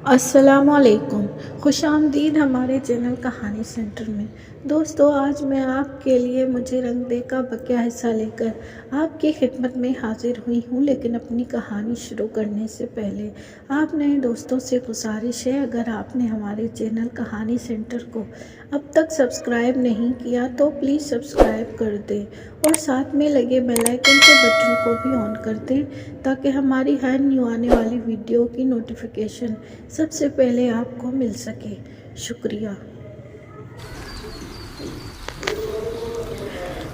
السلام علیکم، خوش آمدید ہمارے چینل کہانی سینٹر میں۔ دوستو، آج میں آپ کے لیے مجھے رنگ دے کا بقیہ حصہ لے کر آپ کی خدمت میں حاضر ہوئی ہوں، لیکن اپنی کہانی شروع کرنے سے پہلے آپ نئے دوستوں سے گزارش ہے، اگر آپ نے ہمارے چینل کہانی سینٹر کو اب تک سبسکرائب نہیں کیا تو پلیز سبسکرائب کر دیں اور ساتھ میں لگے بیل آئیکن کے بٹن کو بھی آن کر دیں تاکہ ہماری ہر نیو آنے والی ویڈیو کی نوٹیفیکیشن سب سے پہلے آپ کو مل سکے۔ شکریہ۔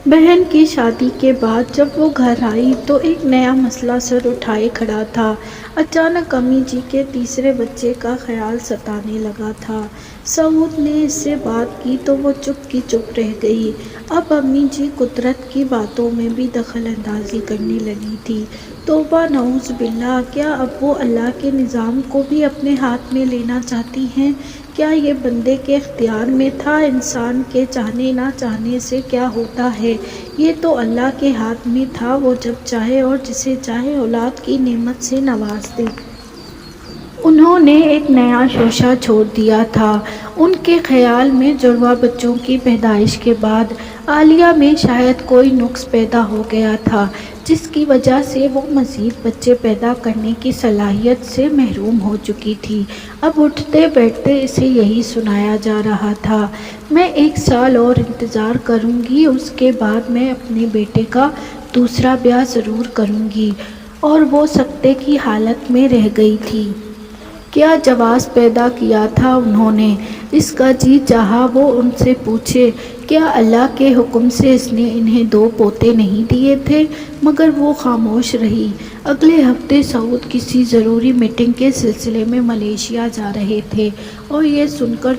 بہن کی شادی کے بعد جب وہ گھر آئی تو ایک نیا مسئلہ سر اٹھائے کھڑا تھا۔ اچانک امی جی کے تیسرے بچے کا خیال ستانے لگا تھا۔ سعود نے اس سے بات کی تو وہ چپ کی چپ رہ گئی۔ اب امی جی قدرت کی باتوں میں بھی دخل اندازی کرنے لگی تھی۔ توبہ نعوذ باللہ! کیا اب وہ اللہ کے نظام کو بھی اپنے ہاتھ میں لینا چاہتی ہیں؟ کیا یہ بندے کے اختیار میں تھا؟ انسان کے چاہنے نہ چاہنے سے کیا ہوتا ہے؟ یہ تو اللہ کے ہاتھ میں تھا، وہ جب چاہے اور جسے چاہے اولاد کی نعمت سے نواز دے۔ انہوں نے ایک نیا شوشہ چھوڑ دیا تھا۔ ان کے خیال میں جڑواں بچوں کی پیدائش کے بعد عالیہ میں شاید کوئی نقص پیدا ہو گیا تھا، جس کی وجہ سے وہ مزید بچے پیدا کرنے کی صلاحیت سے محروم ہو چکی تھی۔ اب اٹھتے بیٹھتے اسے یہی سنایا جا رہا تھا، میں 1 سال اور انتظار کروں گی، اس کے بعد میں اپنے بیٹے کا دوسرا بیاہ ضرور کروں گی۔ اور وہ سکتے کی حالت میں رہ گئی تھی۔ کیا جواز پیدا کیا تھا انہوں نے؟ اس کا جی چاہا وہ ان سے پوچھے، کیا اللہ کے حکم سے اس نے انہیں 2 پوتے نہیں دیے تھے؟ مگر وہ خاموش رہی۔ اگلے ہفتے سعود کسی ضروری میٹنگ کے سلسلے میں ملیشیا جا رہے تھے اور یہ سن کر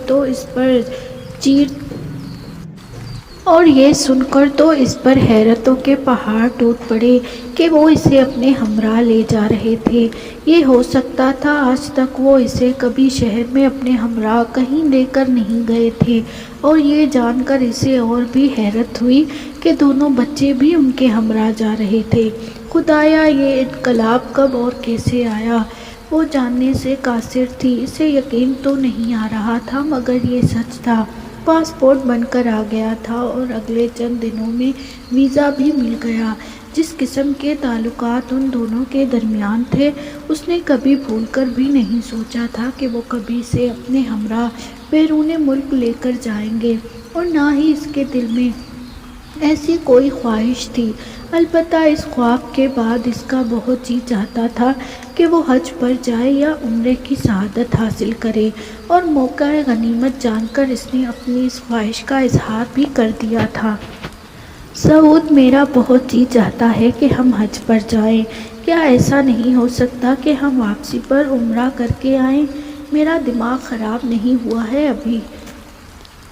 تو اس پر حیرتوں کے پہاڑ ٹوٹ پڑے کہ وہ اسے اپنے ہمراہ لے جا رہے تھے۔ یہ ہو سکتا تھا، آج تک وہ اسے کبھی شہر میں اپنے ہمراہ کہیں لے کر نہیں گئے تھے، اور یہ جان کر اسے اور بھی حیرت ہوئی کہ دونوں بچے بھی ان کے ہمراہ جا رہے تھے۔ خدایا، یہ انقلاب کب اور کیسے آیا؟ وہ جاننے سے قاصر تھی۔ اسے یقین تو نہیں آ رہا تھا، مگر یہ سچ تھا۔ پاسپورٹ بن کر آ گیا تھا اور اگلے چند دنوں میں ویزا بھی مل گیا۔ جس قسم کے تعلقات ان دونوں کے درمیان تھے، اس نے کبھی بھول کر بھی نہیں سوچا تھا کہ وہ کبھی اسے اپنے ہمراہ بیرون ملک لے کر جائیں گے، اور نہ ہی اس کے دل میں ایسی کوئی خواہش تھی۔ البتہ اس خواب کے بعد اس کا بہت جی چاہتا تھا کہ وہ حج پر جائے یا عمرے کی سعادت حاصل کرے، اور موقع غنیمت جان کر اس نے اپنی اس خواہش کا اظہار بھی کر دیا تھا۔ سعود، میرا بہت جی چاہتا ہے کہ ہم حج پر جائیں۔ کیا ایسا نہیں ہو سکتا کہ ہم واپسی پر عمرہ کر کے آئیں؟ میرا دماغ خراب نہیں ہوا ہے ابھی،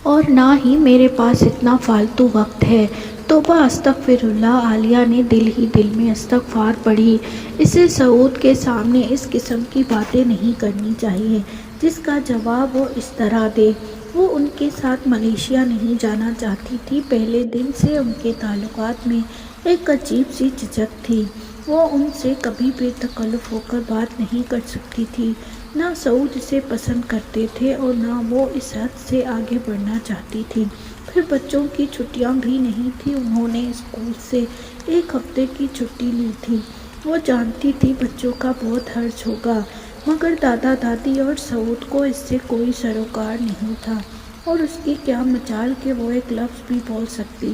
اور نہ ہی میرے پاس اتنا فالتو وقت ہے۔ توبہ استغفر اللہ! عالیہ نے دل ہی دل میں استغفار پڑھی۔ اسے سعود کے سامنے اس قسم کی باتیں نہیں کرنی چاہیے جس کا جواب وہ اس طرح دے۔ وہ ان کے ساتھ ملیشیا نہیں جانا چاہتی تھی۔ پہلے دن سے ان کے تعلقات میں ایک عجیب سی جھجک تھی۔ وہ ان سے کبھی بے تکلف ہو کر بات نہیں کر سکتی تھی۔ نہ سعود اسے پسند کرتے تھے اور نہ وہ اس حد سے آگے بڑھنا چاہتی تھی۔ پھر بچوں کی چھٹیاں بھی نہیں تھیں۔ انہوں نے اسکول سے 1 ہفتے کی چھٹی لی تھی۔ وہ جانتی تھی بچوں کا بہت حرج ہوگا، مگر دادا دادی اور سعود کو اس سے کوئی سروکار نہیں تھا، اور اس کی کیا مجال کہ وہ ایک لفظ بھی بول سکتی۔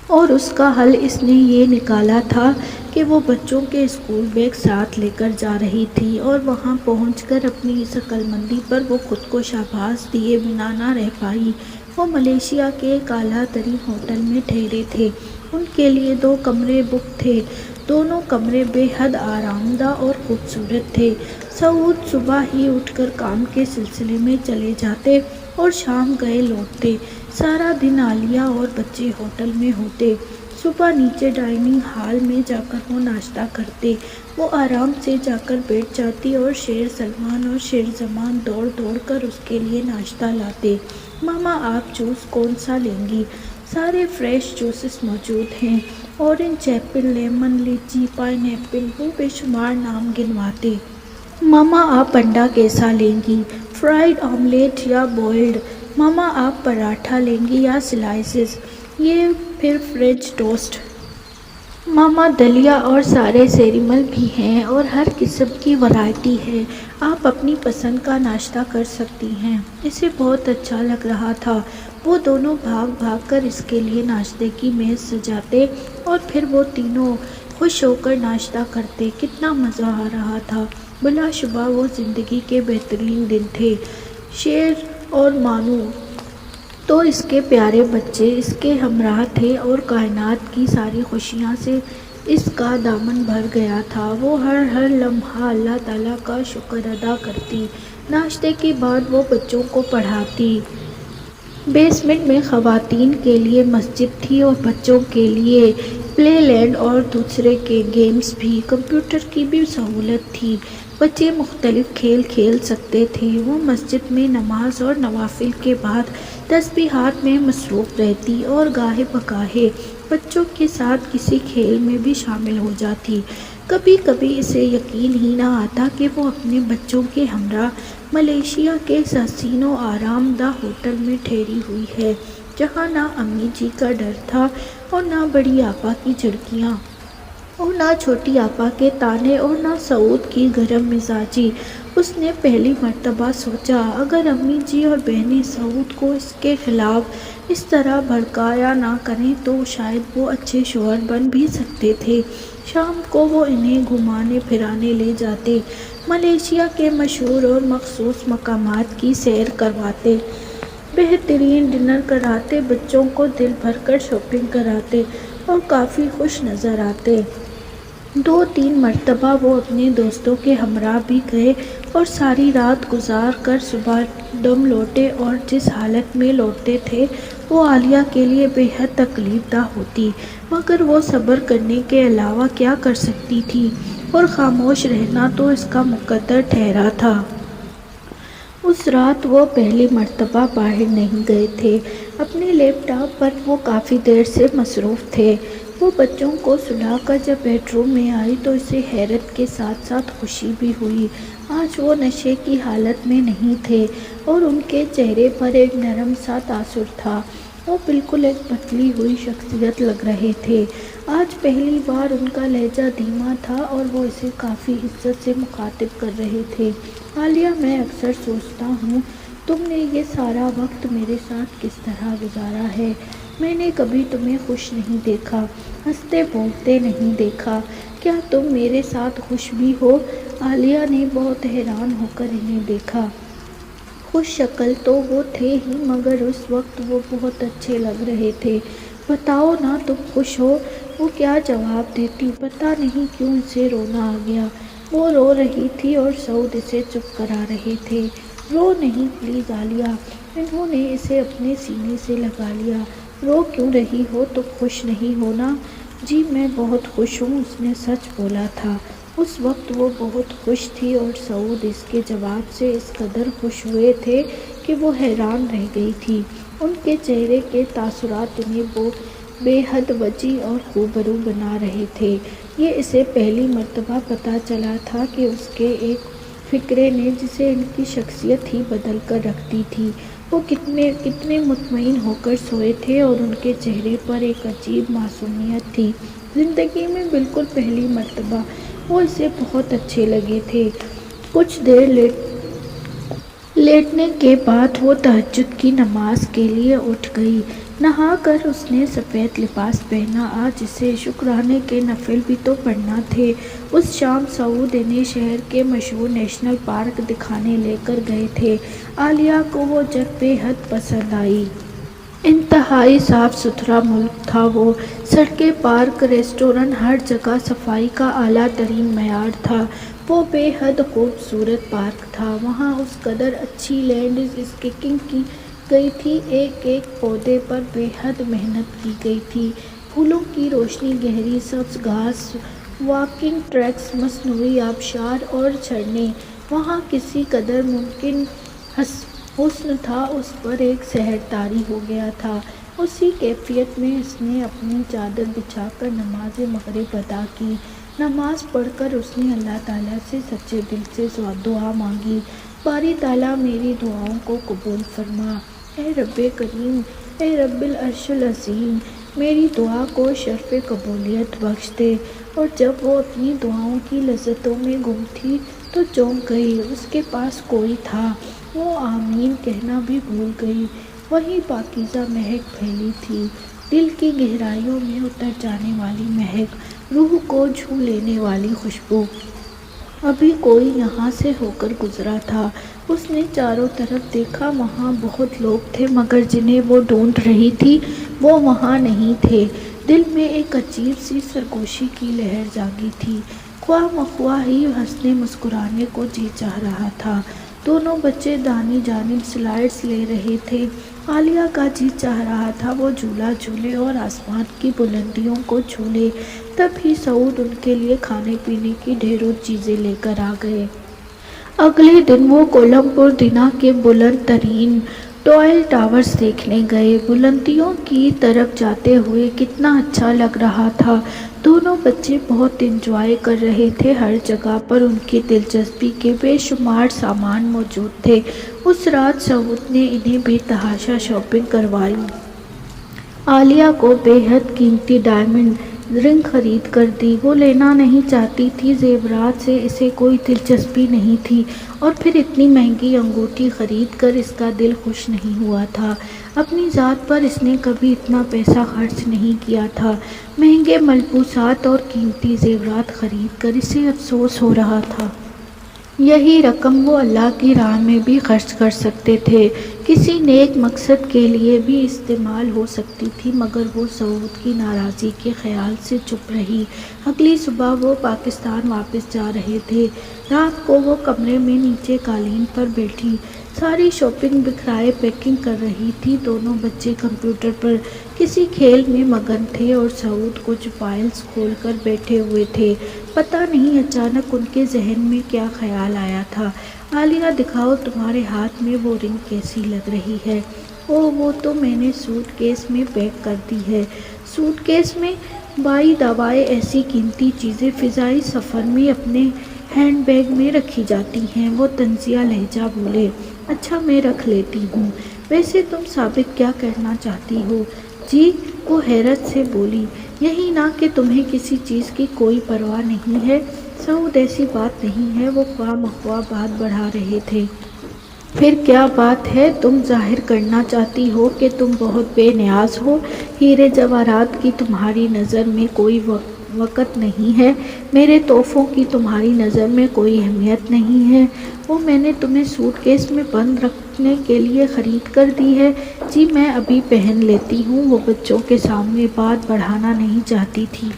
اور اس کا حل اس نے یہ نکالا تھا کہ وہ بچوں کے اسکول بیگ ساتھ لے کر جا رہی تھی، اور وہاں پہنچ کر اپنی اس عقل مندی پر وہ خود کو شاباش دیے بنا نہ رہ پائی۔ وہ ملیشیا کے ایک اعلیٰ ترین ہوٹل میں ٹھہرے تھے۔ ان کے لیے 2 کمرے بک تھے۔ دونوں کمرے بے حد آرام دہ اور خوبصورت تھے۔ سعود صبح ہی اٹھ کر کام کے سلسلے میں چلے جاتے اور شام گئے لوٹتے۔ سارا دن عالیہ اور بچے ہوٹل میں ہوتے۔ صبح نیچے ڈائننگ ہال میں جا کر وہ ناشتہ کرتے۔ وہ آرام سے جا کر بیٹھ جاتی اور شیر سلمان اور شیر زمان دوڑ دوڑ کر اس کے لیے ناشتہ لاتے۔ ماما، آپ جوس کون سا لیں گی؟ سارے فریش جوسز موجود ہیں، اورنج، ایپل، لیمن، لیچی، پائن ایپل، وہ بے شمار نام گنواتے۔ ماما آپ انڈا کیسا لیں گی؟ فرائیڈ آملیٹ یا بوائلڈ؟ ماما آپ پراٹھا لیں گی یا سلائسز؟ یہ پھر فرینچ ٹوسٹ؟ ماما دلیا اور سارے سیریمل بھی ہیں اور ہر قسم کی ورائٹی ہے، آپ اپنی پسند کا ناشتہ کر سکتی ہیں۔ اسے بہت اچھا لگ رہا تھا۔ وہ دونوں بھاگ بھاگ کر اس کے لیے ناشتے کی میز سجاتے اور پھر وہ تینوں خوش ہو کر ناشتہ کرتے۔ کتنا مزہ آ رہا تھا، بلا شبہ وہ زندگی کے بہترین دن تھے۔ شیر اور مانو تو اس کے پیارے بچے اس کے ہمراہ تھے اور کائنات کی ساری خوشیاں سے اس کا دامن بھر گیا تھا۔ وہ ہر لمحہ اللہ تعالیٰ کا شکر ادا کرتی۔ ناشتے کے بعد وہ بچوں کو پڑھاتی۔ بیسمنٹ میں خواتین کے لیے مسجد تھی اور بچوں کے لیے پلے لینڈ اور دوسرے کے گیمز بھی۔ کمپیوٹر کی بھی سہولت تھی، بچے مختلف کھیل کھیل سکتے تھے۔ وہ مسجد میں نماز اور نوافل کے بعد تسبیحات میں مصروف رہتی اور گاہے بگاہے بچوں کے ساتھ کسی کھیل میں بھی شامل ہو جاتی۔ کبھی کبھی اسے یقین ہی نہ آتا کہ وہ اپنے بچوں کے ہمراہ ملیشیا کے حسین و آرام دہ ہوٹل میں ٹھہری ہوئی ہے، جہاں نہ امی جی کا ڈر تھا اور نہ بڑی آپا کی جھڑکیاں اور نہ چھوٹی آپا کے طعنے اور نہ سعود کی گرم مزاجی۔ اس نے پہلی مرتبہ سوچا اگر امی جی اور بہنیں سعود کو اس کے خلاف اس طرح بھڑکایا نہ کریں تو شاید وہ اچھے شوہر بن بھی سکتے تھے۔ شام کو وہ انہیں گھمانے پھرانے لے جاتے، ملیشیا کے مشہور اور مخصوص مقامات کی سیر کرواتے، بہترین ڈنر کراتے، بچوں کو دل بھر کر شاپنگ کراتے اور کافی خوش نظر آتے۔ 2-3 مرتبہ وہ اپنے دوستوں کے ہمراہ بھی گئے اور ساری رات گزار کر صبح دم لوٹے، اور جس حالت میں لوٹتے تھے وہ عالیہ کے لیے بے حد تکلیف دہ ہوتی، مگر وہ صبر کرنے کے علاوہ کیا کر سکتی تھی اور خاموش رہنا تو اس کا مقدر ٹھہرا تھا۔ اس رات وہ پہلی مرتبہ باہر نہیں گئے تھے۔ اپنے لیپ ٹاپ پر وہ کافی دیر سے مصروف تھے۔ وہ بچوں کو سلا کر جب بیڈ روم میں آئی تو اسے حیرت کے ساتھ ساتھ خوشی بھی ہوئی۔ آج وہ نشے کی حالت میں نہیں تھے اور ان کے چہرے پر ایک نرم سا تاثر تھا۔ وہ بالکل ایک بدلی ہوئی شخصیت لگ رہے تھے۔ آج پہلی بار ان کا لہجہ دھیما تھا اور وہ اسے کافی عزت سے مخاطب کر رہے تھے۔ عالیہ، میں اکثر سوچتا ہوں تم نے یہ سارا وقت میرے ساتھ کس طرح گزارا ہے۔ میں نے کبھی تمہیں خوش نہیں دیکھا، ہنستے بولتے نہیں دیکھا۔ کیا تم میرے ساتھ خوش بھی ہو؟ عالیہ نے بہت حیران ہو کر انہیں دیکھا۔ خوش شکل تو وہ تھے ہی، مگر اس وقت وہ بہت اچھے لگ رہے تھے۔ بتاؤ نا تم خوش ہو؟ وہ کیا جواب دیتی، پتہ نہیں کیوں اسے رونا آ گیا۔ وہ رو رہی تھی اور سعود اسے چپ کرا رہے تھے۔ رو نہیں پلیز عالیہ۔ انہوں نے اسے اپنے سینے سے لگا لیا۔ رو کیوں رہی ہو؟ تم خوش نہیں ہو نا؟ جی میں بہت خوش ہوں، اس نے سچ بولا تھا۔ اس وقت وہ بہت خوش تھی اور سعود اس کے جواب سے اس قدر خوش ہوئے تھے کہ وہ حیران رہ گئی تھی۔ ان کے چہرے کے تاثرات انہیں بے حد وسیع اور خوبرو بنا رہے تھے۔ یہ اسے پہلی مرتبہ پتہ چلا تھا کہ اس کے ایک فکرے نے جسے ان کی شخصیت ہی بدل کر رکھ دی تھی۔ وہ کتنے مطمئن ہو کر سوئے تھے اور ان کے چہرے پر ایک عجیب معصومیت تھی۔ زندگی میں بالکل پہلی مرتبہ وہ اسے بہت اچھے لگے تھے۔ کچھ دیر لیٹنے کے بعد وہ تہجد کی نماز کے لیے اٹھ گئی۔ نہا کر اس نے سفید لباس پہنا، آج اسے شکرانے کے نفل بھی تو پڑھنا تھے۔ اس شام سعود انہیں شہر کے مشہور نیشنل پارک دکھانے لے کر گئے تھے۔ عالیہ کو وہ جگہ بے حد پسند آئی۔ انتہائی صاف ستھرا ملک تھا وہ، سڑکیں، پارک، ریسٹورنٹ، ہر جگہ صفائی کا اعلیٰ ترین معیار تھا۔ وہ بے حد خوبصورت پارک تھا، وہاں اس قدر اچھی لینڈ اسکیپنگ کی گئی تھی، ایک ایک پودے پر بے حد محنت کی گئی تھی۔ پھولوں کی روشنی، گہری سبز گھاس، واکنگ ٹریکس، مصنوعی آبشار اور جھرنے، وہاں کسی قدر ممکن حسن تھا، اس پر ایک سحر طاری ہو گیا تھا۔ اسی کیفیت میں اس نے اپنی چادر بچھا کر نماز مغرب ادا کی۔ نماز پڑھ کر اس نے اللہ تعالیٰ سے سچے دل سے دعا مانگی، باری تعالیٰ میری دعاؤں کو قبول فرما، اے رب کریم، اے رب العرش العظیم، میری دعا کو شرف قبولیت بخش دے۔ اور جب وہ اپنی دعاؤں کی لذتوں میں گم تھی تو چونک گئی، اس کے پاس کوئی تھا، وہ آمین کہنا بھی بھول گئی۔ وہی پاکیزہ مہک پھیلی تھی، دل کی گہرائیوں میں اتر جانے والی مہک، روح کو چھو لینے والی خوشبو۔ ابھی کوئی یہاں سے ہو کر گزرا تھا، اس نے چاروں طرف دیکھا، وہاں بہت لوگ تھے مگر جنہیں وہ ڈھونڈ رہی تھی وہ وہاں نہیں تھے۔ دل میں ایک عجیب سی سرگوشی کی لہر جاگی تھی، خواہ مخواہ ہی ہنسنے مسکرانے کو جی چاہ رہا تھا۔ دونوں بچے دائیں جانب سلائیڈز لے رہے تھے، عالیہ کا جی چاہ رہا تھا وہ جھولا جھولے اور آسمان کی بلندیوں کو چھو لے۔ تب ہی سعود ان کے لیے کھانے پینے کی ڈھیروں چیزیں لے کر آ گئے۔ اگلے دن وہ کولمبو دینا کے بلند ترین ٹوائل ٹاورز دیکھنے گئے۔ بلندیوں کی طرف جاتے ہوئے کتنا اچھا لگ رہا تھا، دونوں بچے بہت انجوائے کر رہے تھے، ہر جگہ پر ان کی دلچسپی کے بے شمار سامان موجود تھے۔ اس رات سعود نے انہیں بے تحاشا شاپنگ کروائی۔ عالیہ کو بے حد قیمتی ڈائمنڈ رنگ خرید کر دی، وہ لینا نہیں چاہتی تھی، زیورات سے اسے کوئی دلچسپی نہیں تھی، اور پھر اتنی مہنگی انگوٹھی خرید کر اس کا دل خوش نہیں ہوا تھا۔ اپنی ذات پر اس نے کبھی اتنا پیسہ خرچ نہیں کیا تھا۔ مہنگے ملبوسات اور قیمتی زیورات خرید کر اسے افسوس ہو رہا تھا۔ یہی رقم وہ اللہ کی راہ میں بھی خرچ کر سکتے تھے، کسی نیک مقصد کے لیے بھی استعمال ہو سکتی تھی، مگر وہ سعود کی ناراضی کے خیال سے چپ رہی۔ اگلی صبح وہ پاکستان واپس جا رہے تھے۔ رات کو وہ کمرے میں نیچے قالین پر بیٹھی ساری شاپنگ بکھرائے پیکنگ کر رہی تھی۔ دونوں بچے کمپیوٹر پر کسی کھیل میں مگن تھے اور سعود کچھ فائلز کھول کر بیٹھے ہوئے تھے۔ پتہ نہیں اچانک ان کے ذہن میں کیا خیال آیا تھا، عالیہ دکھاؤ تمہارے ہاتھ میں وہ رنگ کیسی لگ رہی ہے؟ اوہ وہ تو میں نے سوٹ کیس میں پیک کر دی ہے۔ سوٹ کیس میں؟ بائی دا وے ایسی قیمتی چیزیں فضائی سفر میں اپنے ہینڈ بیگ میں رکھی جاتی ہیں، وہ طنزیہ لہجہ بولے۔ اچھا میں رکھ لیتی ہوں، ویسے تم ثابت کیا کہنا چاہتی ہو؟ جی، وہ حیرت سے بولی، یہی نا کہ تمہیں کسی چیز کی کوئی پرواہ نہیں ہے؟ سعود ایسی بات نہیں ہے، وہ خواہ مخواہ بات بڑھا رہے تھے۔ پھر کیا بات ہے؟ تم ظاہر کرنا چاہتی ہو کہ تم بہت بے نیاز ہو، ہیرے جواہرات کی تمہاری نظر میں کوئی وقت نہیں ہے، میرے تحفوں کی تمہاری نظر میں کوئی اہمیت نہیں ہے، وہ میں نے تمہیں سوٹ کیس میں بند رکھنے کے لیے خرید کر دی ہے۔ جی میں ابھی پہن لیتی ہوں، وہ بچوں کے سامنے بات بڑھانا نہیں چاہتی تھی۔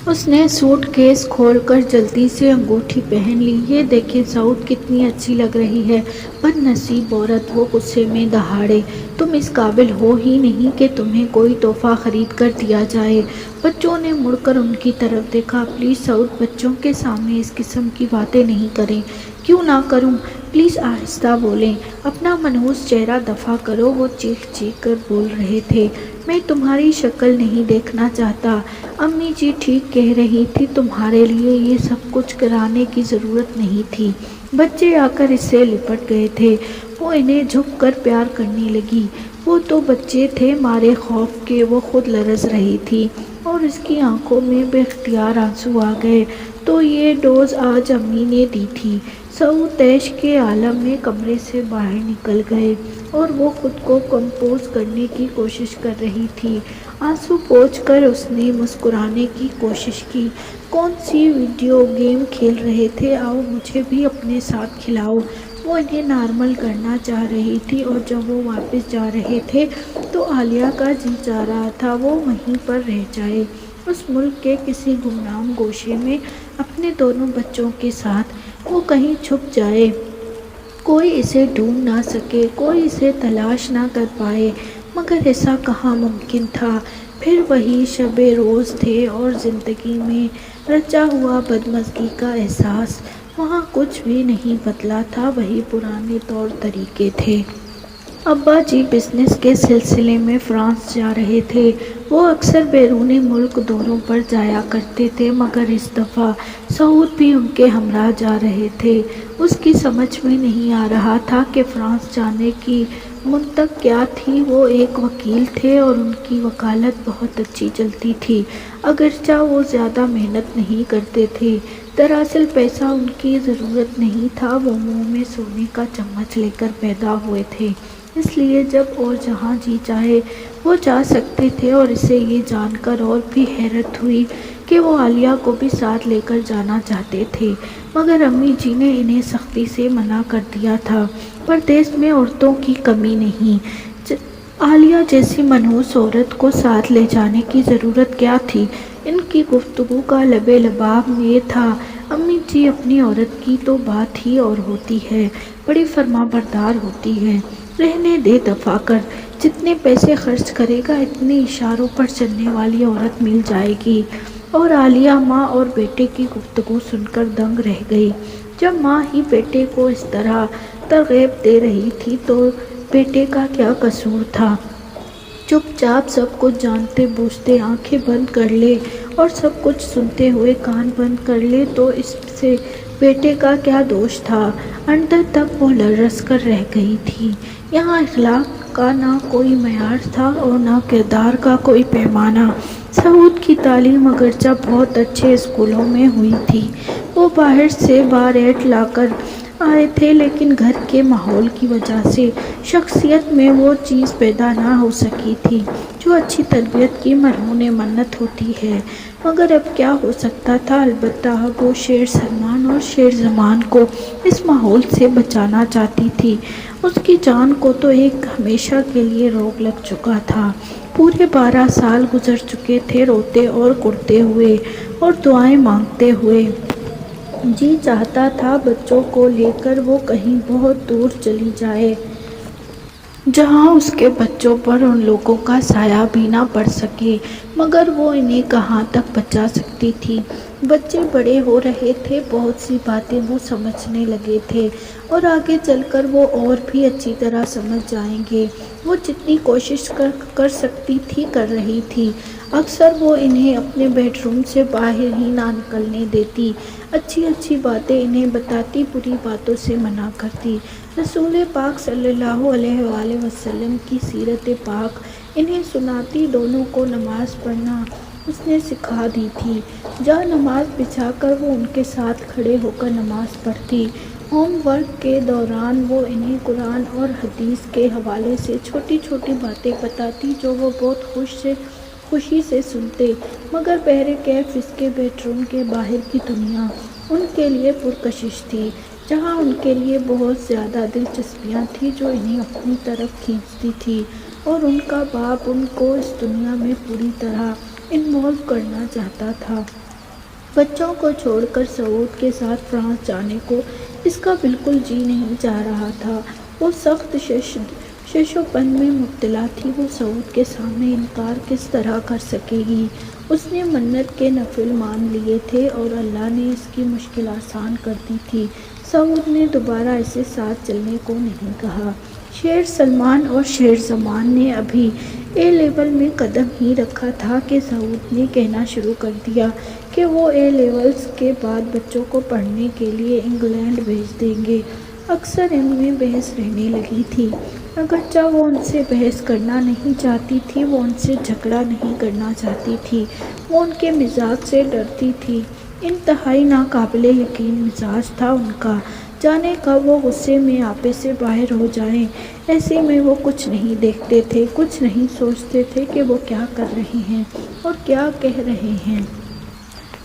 اس نے سوٹ کیس کھول کر جلدی سے انگوٹھی پہن لی۔ یہ دیکھیں سعود کتنی اچھی لگ رہی ہے، بد نصیب عورت، وہ غصے میں دہاڑے، تم اس قابل ہو ہی نہیں کہ تمہیں کوئی تحفہ خرید کر دیا جائے۔ بچوں نے مڑ کر ان کی طرف دیکھا۔ پلیز سعود بچوں کے سامنے اس قسم کی باتیں نہیں کریں۔ کیوں نہ کروں؟ پلیز آہستہ بولیں، اپنا منحوس چہرہ دفع کرو، وہ چیخ چیخ کر بول رہے تھے۔ میں تمہاری شکل نہیں دیکھنا چاہتا، امی جی ٹھیک کہہ رہی تھی، تمہارے لیے یہ سب کچھ کرانے کی ضرورت نہیں تھی۔ بچے آ کر اس سے لپٹ گئے تھے، وہ انہیں جھک کر پیار کرنے لگی۔ وہ تو بچے تھے، مارے خوف کے وہ خود لرز رہی تھی اور اس کی آنکھوں میں بے اختیار آنسو آ گئے۔ تو یہ ڈوز آج امی نے دی تھی۔ سعود طیش کے عالم میں کمرے سے باہر نکل گئے اور وہ خود کو کمپوز کرنے کی کوشش کر رہی تھی۔ آنسو پوچھ کر اس نے مسکرانے کی کوشش کی۔ کون سی ویڈیو گیم کھیل رہے تھے؟ آؤ مجھے بھی اپنے ساتھ کھلاؤ۔ وہ انہیں نارمل کرنا چاہ رہی تھی اور جب وہ واپس جا رہے تھے تو عالیہ کا جی چاہ رہا تھا وہ وہیں پر رہ جائے، اس ملک کے کسی گمنام گوشے میں اپنے دونوں بچوں کے ساتھ، وہ کہیں چھپ جائے، کوئی اسے ڈھونڈ نہ سکے، کوئی اسے تلاش نہ کر پائے، مگر ایسا کہاں ممکن تھا۔ پھر وہی شب روز تھے اور زندگی میں رچا ہوا بدمزگی کا احساس، وہاں کچھ بھی نہیں بدلا تھا، وہی پرانے طور طریقے تھے۔ ابا جی بزنس کے سلسلے میں فرانس جا رہے تھے۔ وہ اکثر بیرون ملک دوروں پر جایا کرتے تھے، مگر اس دفعہ سعود بھی ان کے ہمراہ جا رہے تھے۔ اس کی سمجھ میں نہیں آ رہا تھا کہ فرانس جانے کی منطق کیا تھی۔ وہ ایک وکیل تھے اور ان کی وکالت بہت اچھی چلتی تھی، اگرچہ وہ زیادہ محنت نہیں کرتے تھے۔ دراصل پیسہ ان کی ضرورت نہیں تھا، وہ منہ میں سونے کا چمچ لے کر پیدا ہوئے تھے، اس لیے جب اور جہاں جی چاہے وہ جا سکتے تھے۔ اور اسے یہ جان کر اور بھی حیرت ہوئی کہ وہ عالیہ کو بھی ساتھ لے کر جانا چاہتے تھے، مگر امی جی نے انہیں سختی سے منع کر دیا تھا۔ پردیس میں عورتوں کی کمی نہیں، عالیہ جیسی منحوس عورت کو ساتھ لے جانے کی ضرورت کیا تھی؟ ان کی گفتگو کا لب لباب یہ تھا، امی جی اپنی عورت کی تو بات ہی اور ہوتی ہے، بڑی فرما بردار ہوتی ہے، رہنے دے دفع کر، جتنے پیسے خرچ کرے گا اتنے اشاروں پر چلنے والی عورت مل جائے گی۔ اور عالیہ ماں اور بیٹے کی گفتگو سن کر دنگ رہ گئی۔ جب ماں ہی بیٹے کو اس طرح ترغیب دے رہی تھی تو بیٹے کا کیا قصور تھا؟ چپ چاپ سب کچھ جانتے بوجھتے آنکھیں بند کر لے اور سب کچھ سنتے ہوئے کان بند کر لے تو اس سے بیٹے کا کیا دوش تھا؟ اندر تک وہ لرز کر رہ گئی تھی۔ یہاں اخلاق کا نہ کوئی معیار تھا اور نہ کردار کا کوئی پیمانہ۔ سعود کی تعلیم اگرچہ بہت اچھے اسکولوں میں ہوئی تھی، وہ باہر سے بار8 لا کر آئے تھے، لیکن گھر کے ماحول کی وجہ سے شخصیت میں وہ چیز پیدا نہ ہو سکی تھی جو اچھی تربیت کی مرہون منت ہوتی ہے۔ مگر اب کیا ہو سکتا تھا؟ البتہ اب وہ شیر سلمان اور شیر زمان کو اس ماحول سے بچانا چاہتی تھی۔ اس کی جان کو تو ایک ہمیشہ کے لیے روگ لگ چکا تھا۔ پورے 12 سال گزر چکے تھے روتے اور کڑتے ہوئے اور دعائیں مانگتے ہوئے۔ جی چاہتا تھا بچوں کو لے کر وہ کہیں بہت دور چلی جائے، جہاں اس کے بچوں پر ان لوگوں کا سایہ بھی نہ پڑ سکے، مگر وہ انہیں کہاں تک بچا سکتی تھی؟ بچے بڑے ہو رہے تھے، بہت سی باتیں وہ سمجھنے لگے تھے اور آگے چل کر وہ اور بھی اچھی طرح سمجھ جائیں گے۔ وہ جتنی کوشش کر سکتی تھی کر رہی تھی۔ اکثر وہ انہیں اپنے بیڈ روم سے باہر ہی نہ نکلنے دیتی، اچھی اچھی باتیں انہیں بتاتی، بری باتوں سے منع کرتی۔ رسول پاک صلی اللہ علیہ وآلہ وسلم کی سیرت پاک انہیں سناتی۔ دونوں کو نماز پڑھنا اس نے سکھا دی تھی۔ جہاں نماز بچھا کر وہ ان کے ساتھ کھڑے ہو کر نماز پڑھتی۔ ہوم ورک کے دوران وہ انہیں قرآن اور حدیث کے حوالے سے چھوٹی چھوٹی باتیں بتاتی جو وہ بہت خوشی سے سنتے، مگر بہر کیف اس کے بیڈ روم کے باہر کی دنیا ان کے لیے پرکشش تھی، جہاں ان کے لیے بہت زیادہ دلچسپیاں تھیں جو انہیں اپنی طرف کھینچتی تھی، اور ان کا باپ ان کو اس دنیا میں پوری طرح انوالو کرنا چاہتا تھا۔ بچوں کو چھوڑ کر سعود کے ساتھ فرانس جانے کو اس کا بالکل جی نہیں چاہ رہا تھا۔ وہ سخت ششوپن میں مبتلا تھی۔ وہ سعود کے سامنے انکار کس طرح کر سکے گی؟ اس نے منت کے نفل مان لیے تھے اور اللہ نے اس کی مشکل آسان کر دی تھی۔ سعود نے دوبارہ اسے ساتھ چلنے کو نہیں کہا۔ شیر سلمان اور شیر زمان نے ابھی اے لیول میں قدم ہی رکھا تھا کہ سعود نے کہنا شروع کر دیا کہ وہ اے لیولز کے بعد بچوں کو پڑھنے کے لیے انگلینڈ بھیج دیں گے۔ اکثر ان میں بحث رہنے لگی تھی، اگرچہ وہ ان سے بحث کرنا نہیں چاہتی تھی، وہ ان سے جھگڑا نہیں کرنا چاہتی تھی، وہ ان کے مزاج سے ڈرتی تھی۔ انتہائی ناقابل یقین مزاج تھا ان کا، جانے کب وہ غصے میں آپے سے باہر ہو جائیں۔ ایسے میں وہ کچھ نہیں دیکھتے تھے، کچھ نہیں سوچتے تھے کہ وہ کیا کر رہے ہیں اور کیا کہہ رہے ہیں،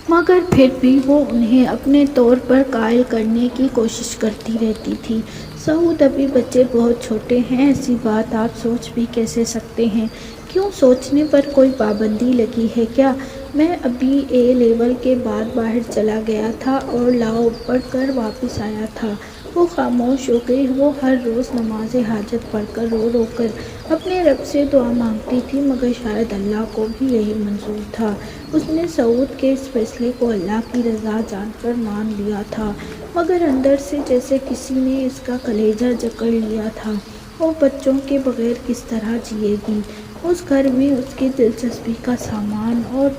مگر پھر بھی وہ انہیں اپنے طور پر قائل کرنے کی کوشش کرتی رہتی تھی۔ سعود ابھی بچے بہت چھوٹے ہیں، ایسی بات آپ سوچ بھی کیسے سکتے ہیں؟ کیوں سوچنے پر کوئی پابندی لگی ہے کیا؟ میں ابھی اے لیول کے بعد باہر چلا گیا تھا اور لاؤ پڑھ کر واپس آیا تھا۔ وہ خاموش ہو گئی۔ وہ ہر روز نماز حاجت پڑھ کر رو رو کر اپنے رب سے دعا مانگتی تھی، مگر شاید اللہ کو بھی یہی منظور تھا۔ اس نے سعود کے اس فیصلے کو اللہ کی رضا جان کر مان لیا تھا، مگر اندر سے جیسے کسی نے اس کا کلیجہ جکڑ لیا تھا۔ وہ بچوں کے بغیر کس طرح جیے گی؟ اس گھر میں اس کی دلچسپی کا سامان اور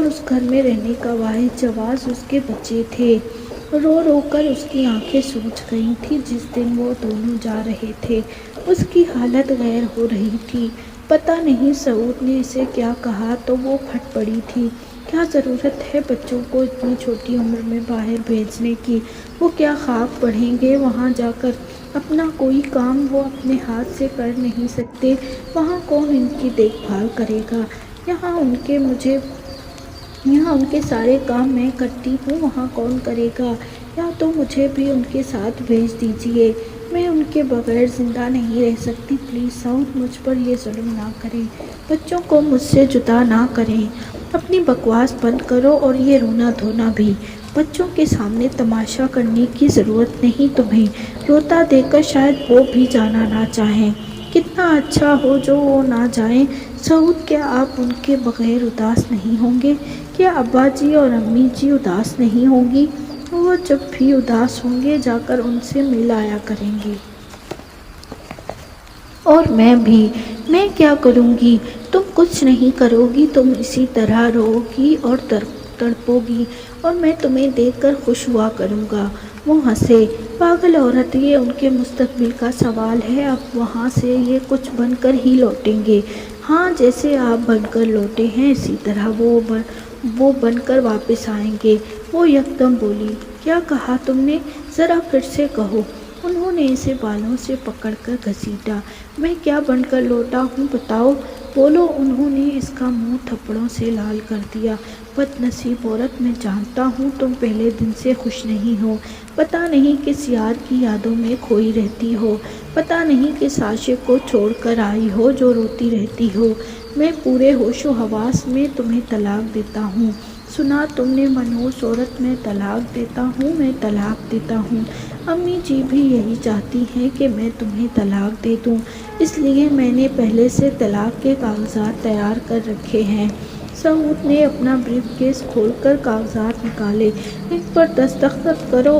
اس گھر میں رہنے کا واحد جواز اس کے بچے تھے۔ رو رو کر اس کی آنکھیں سوج گئی تھیں۔ جس دن وہ دونوں جا رہے تھے اس کی حالت غیر ہو رہی تھی۔ پتہ نہیں سعود نے اسے کیا کہا تو وہ پھٹ پڑی تھی۔ کیا ضرورت ہے بچوں کو اتنی چھوٹی عمر میں باہر بھیجنے کی؟ وہ کیا خاک پڑھیں گے وہاں جا کر؟ اپنا کوئی کام وہ اپنے ہاتھ سے کر نہیں سکتے، وہاں کون ان کی دیکھ بھال کرے گا؟ یہاں ان کے سارے کام میں کرتی ہوں، وہاں کون کرے گا؟ یا تو مجھے بھی ان کے ساتھ بھیج دیجیے، میں ان کے بغیر زندہ نہیں رہ سکتی۔ پلیز سعود، مجھ پر یہ ظلم نہ کریں، بچوں کو مجھ سے جدا نہ کریں۔ اپنی بکواس بند کرو اور یہ رونا دھونا بھی۔ بچوں کے سامنے تماشا کرنے کی ضرورت نہیں تمہیں۔ روتا دیکھ کر شاید وہ بھی جانا نہ چاہیں۔ کتنا اچھا ہو جو وہ نہ جائیں۔ سعود، کیا آپ ان کے بغیر اداس نہیں ہوں گے؟ کیا ابا جی اور امی جی اداس نہیں ہوں گی؟ وہ جب بھی اداس ہوں گے جا کر ان سے مل آیا کریں گے۔ اور میں بھی، میں کیا کروں گی؟ تم کچھ نہیں کرو گی، تم اسی طرح رو گی اور تڑپو گی اور میں تمہیں دیکھ کر خوش ہوا کروں گا۔ وہ ہنسے۔ پاگل عورت، یہ ان کے مستقبل کا سوال ہے۔ اب وہاں سے یہ کچھ بن کر ہی لوٹیں گے۔ ہاں، جیسے آپ بن کر لوٹے ہیں اسی طرح وہ بن کر واپس آئیں گے۔ وہ یکدم بولی، کیا کہا تم نے؟ ذرا پھر سے کہو۔ انہوں نے اسے بالوں سے پکڑ کر گھسیٹا۔ میں کیا بن کر لوٹا ہوں بتاؤ؟ بولو۔ انہوں نے اس کا منہ تھپڑوں سے لال کر دیا۔ بد نصیب عورت، میں جانتا ہوں تم پہلے دن سے خوش نہیں ہو۔ پتہ نہیں کس یاد کی یادوں میں کھوئی رہتی ہو، پتہ نہیں کس عاشق کو چھوڑ کر آئی ہو جو روتی رہتی ہو۔ میں پورے ہوش و حواس میں تمہیں طلاق دیتا ہوں۔ سنا تم نے منحوس عورت، میں طلاق دیتا ہوں، میں طلاق دیتا ہوں۔ امی جی بھی یہی چاہتی ہیں کہ میں تمہیں طلاق دے دوں، اس لیے میں نے پہلے سے طلاق کے کاغذات تیار کر رکھے ہیں۔ سعود نے اپنا بریف کیس کھول کر کاغذات نکالے۔ ان پر دستخط کرو۔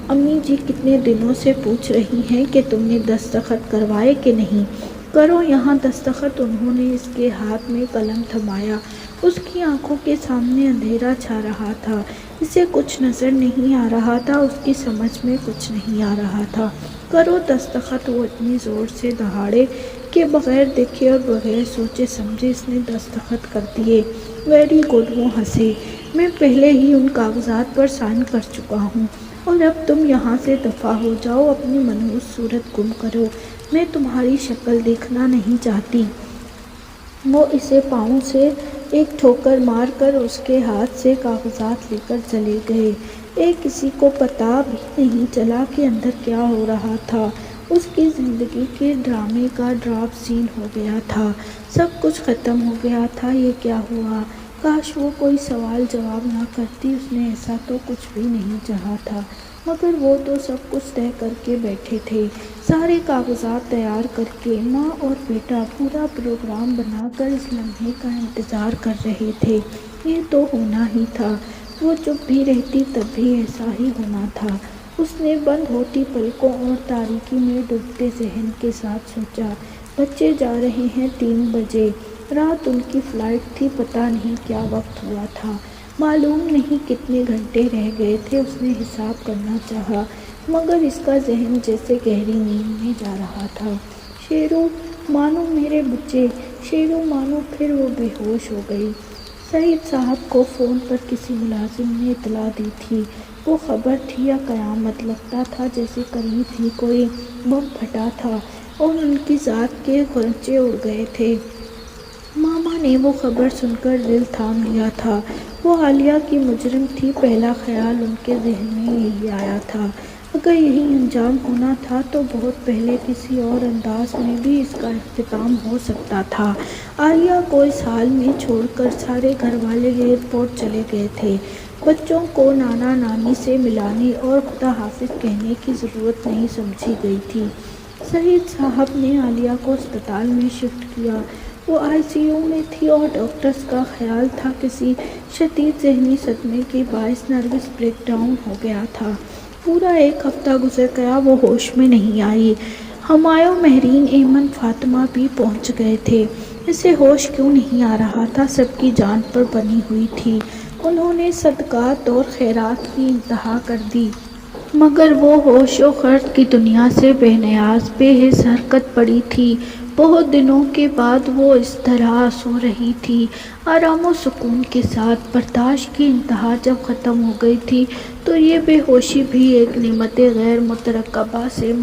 امی جی کتنے دنوں سے پوچھ رہی ہیں کہ تم نے دستخط کروائے کہ نہیں۔ کرو یہاں دستخط۔ انہوں نے اس کے ہاتھ میں قلم تھمایا۔ اس کی آنکھوں کے سامنے اندھیرا چھا رہا تھا۔ اسے کچھ نظر نہیں آ رہا تھا، اس کی سمجھ میں کچھ نہیں آ رہا تھا۔ کرو دستخط۔ وہ اتنی زور سے دہاڑے کہ بغیر دیکھے اور بغیر سوچے سمجھے اس نے دستخط کر دیے۔ ویری گڈ، وہ ہنسے۔ میں پہلے ہی ان کاغذات پر سائن کر چکا ہوں اور اب تم یہاں سے دفع ہو جاؤ، اپنی منحوس صورت گم کرو، میں تمہاری شکل دیکھنا نہیں چاہتی۔ وہ اسے پاؤں سے ایک ٹھوکر مار کر اس کے ہاتھ سے کاغذات لے کر چلے گئے۔ کسی کو پتہ بھی نہیں چلا کہ اندر کیا ہو رہا تھا۔ اس کی زندگی کے ڈرامے کا ڈراپ سین ہو گیا تھا، سب کچھ ختم ہو گیا تھا۔ یہ کیا ہوا؟ کاش وہ کوئی سوال جواب نہ کرتی، اس نے ایسا تو کچھ بھی نہیں چاہا تھا، مگر وہ تو سب کچھ طے کر کے بیٹھے تھے، سارے کاغذات تیار کر کے، ماں اور بیٹا پورا پروگرام بنا کر اس لمحے کا انتظار کر رہے تھے۔ یہ تو ہونا ہی تھا، وہ چپ بھی رہتی تب بھی ایسا ہی ہونا تھا۔ اس نے بند ہوتی پلکوں اور تاریکی میں ڈوبتے ذہن کے ساتھ سوچا، بچے جا رہے ہیں 3 بجے، رات ان کی فلائٹ تھی، پتہ نہیں کیا وقت ہوا تھا، معلوم نہیں کتنے گھنٹے رہ گئے تھے۔ اس نے حساب کرنا چاہا مگر اس کا ذہن جیسے گہری نیند میں جا رہا تھا۔ شیرو، مانو میرے بچے، شیرو مانو۔ پھر وہ بے ہوش ہو گئی۔ سعید صاحب کو فون پر کسی ملازم نے اطلاع دی تھی۔ وہ خبر تھی یا قیامت؟ لگتا تھا جیسے قریب ہی کوئی بم پھٹا تھا اور ان کی ذات کے خرچے اڑ گئے تھے۔ ماما نے وہ خبر سن کر دل تھام لیا تھا۔ وہ عالیہ کی مجرم تھی، پہلا خیال ان کے ذہن میں یہی آیا تھا۔ اگر یہی انجام ہونا تھا تو بہت پہلے کسی اور انداز میں بھی اس کا اختتام ہو سکتا تھا۔ عالیہ کو اس حال میں چھوڑ کر سارے گھر والے ایئرپورٹ چلے گئے تھے۔ بچوں کو نانا نانی سے ملانے اور خدا حافظ کہنے کی ضرورت نہیں سمجھی گئی تھی۔ سعید صاحب نے عالیہ کو اسپتال میں شفٹ کیا۔ وہ ICU میں تھی اور ڈاکٹرز کا خیال تھا کسی شدید ذہنی صدمے کے باعث نروس بریک ڈاؤن ہو گیا تھا۔ پورا ایک ہفتہ گزر گیا، وہ ہوش میں نہیں آئی۔ ہمایوں، مہرین، ایمن، فاطمہ بھی پہنچ گئے تھے۔ اسے ہوش کیوں نہیں آ رہا تھا؟ سب کی جان پر بنی ہوئی تھی۔ انہوں نے صدقات اور خیرات کی انتہا کر دی، مگر وہ ہوش و خرد کی دنیا سے بے نیاز، بے حس حرکت پڑی تھی۔ بہت دنوں کے بعد وہ اس طرح سو رہی تھی، آرام و سکون کے ساتھ۔ برداشت کی انتہا جب ختم ہو گئی تھی تو یہ بے ہوشی بھی ایک نعمت غیر مترقبہ سے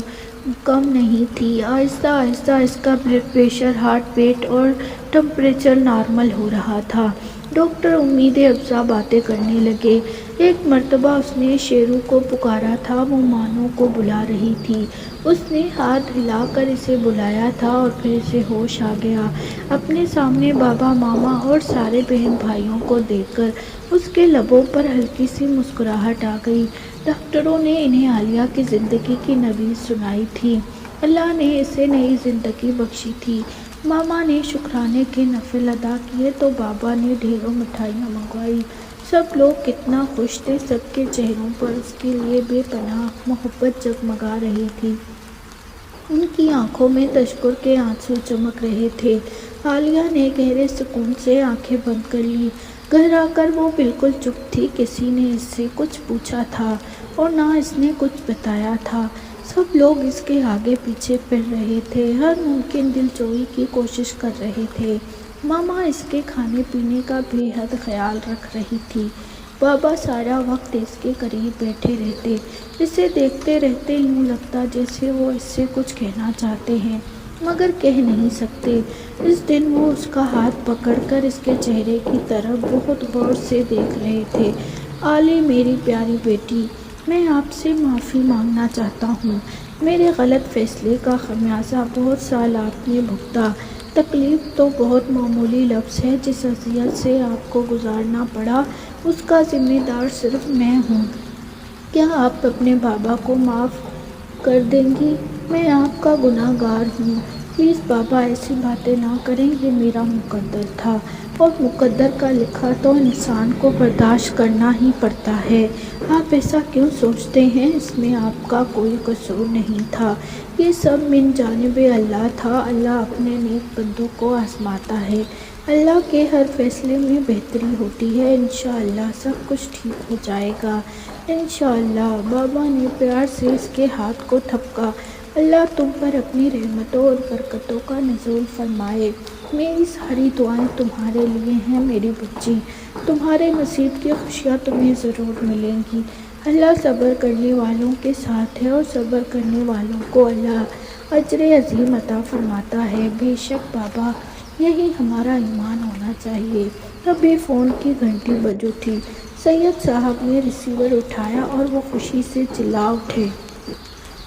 کم نہیں تھی۔ آہستہ آہستہ اس کا بلڈ پریشر، ہارٹ بیٹ اور ٹمپریچر نارمل ہو رہا تھا۔ ڈاکٹر امید افزا باتیں کرنے لگے۔ ایک مرتبہ اس نے شیرو کو پکارا تھا، وہ مانو کو بلا رہی تھی۔ اس نے ہاتھ ہلا کر اسے بلایا تھا اور پھر اسے ہوش آ گیا۔ اپنے سامنے بابا، ماما اور سارے بہن بھائیوں کو دیکھ کر اس کے لبوں پر ہلکی سی مسکراہٹ آ گئی۔ ڈاکٹروں نے انہیں عالیہ کی زندگی کی نوید سنائی تھی۔ اللہ نے اسے نئی زندگی بخشی تھی۔ ماما نے شکرانے کے نفل ادا کیے تو بابا نے ڈھیروں مٹھائیاں منگوائی۔ سب لوگ کتنا خوش تھے، سب کے چہروں پر اس کے لیے بے پناہ محبت جگمگا رہی تھی۔ ان کی آنکھوں میں تشکر کے آنسو چمک رہے تھے۔ عالیہ نے گہرے سکون سے آنکھیں بند کر لیں۔ گھر آ کر وہ بالکل چپ تھی۔ کسی نے اس سے کچھ پوچھا تھا اور نہ اس نے کچھ بتایا تھا۔ سب لوگ اس کے آگے پیچھے پھر رہے تھے، ہر ممکن دلجوئی کی کوشش کر رہے تھے۔ ماما اس کے کھانے پینے کا بے حد خیال رکھ رہی تھی۔ بابا سارا وقت اس کے قریب بیٹھے رہتے، اسے دیکھتے رہتے، یوں لگتا جیسے وہ اس سے کچھ کہنا چاہتے ہیں مگر کہہ نہیں سکتے۔ اس دن وہ اس کا ہاتھ پکڑ کر اس کے چہرے کی طرف بہت غور سے دیکھ رہے تھے۔ عالی، میری پیاری بیٹی، میں آپ سے معافی مانگنا چاہتا ہوں۔ میرے غلط فیصلے کا خمیازہ بہت سال آپ نے بھگتا۔ تکلیف تو بہت معمولی لفظ ہے، جس اذیت سے آپ کو گزارنا پڑا اس کا ذمہ دار صرف میں ہوں۔ کیا آپ اپنے بابا کو معاف کر دیں گی؟ میں آپ کا گناہ گار ہوں۔ پلیز بابا، ایسی باتیں نہ کریں، یہ میرا مقدر تھا اور مقدر کا لکھا تو انسان کو برداشت کرنا ہی پڑتا ہے۔ آپ ایسا کیوں سوچتے ہیں؟ اس میں آپ کا کوئی قصور نہیں تھا، یہ سب من جانب اللہ تھا۔ اللہ اپنے نیک بندوں کو آزماتا ہے۔ اللہ کے ہر فیصلے میں بہتری ہوتی ہے۔ انشاءاللہ سب کچھ ٹھیک ہو جائے گا، انشاءاللہ۔ بابا نے پیار سے اس کے ہاتھ کو تھپکا۔ اللہ تم پر اپنی رحمتوں اور برکتوں کا نزول فرمائے۔ میری ساری دعائیں تمہارے لیے ہیں میری بچی، تمہارے نصیب کی خوشیاں تمہیں ضرور ملیں گی۔ اللہ صبر کرنے والوں کے ساتھ ہے اور صبر کرنے والوں کو اللہ اجر عظیم عطا فرماتا ہے۔ بے شک بابا، یہی ہمارا ایمان ہونا چاہیے۔ ابھی فون کی گھنٹی بج اٹھی۔ سید صاحب نے ریسیور اٹھایا اور وہ خوشی سے چلا اٹھے۔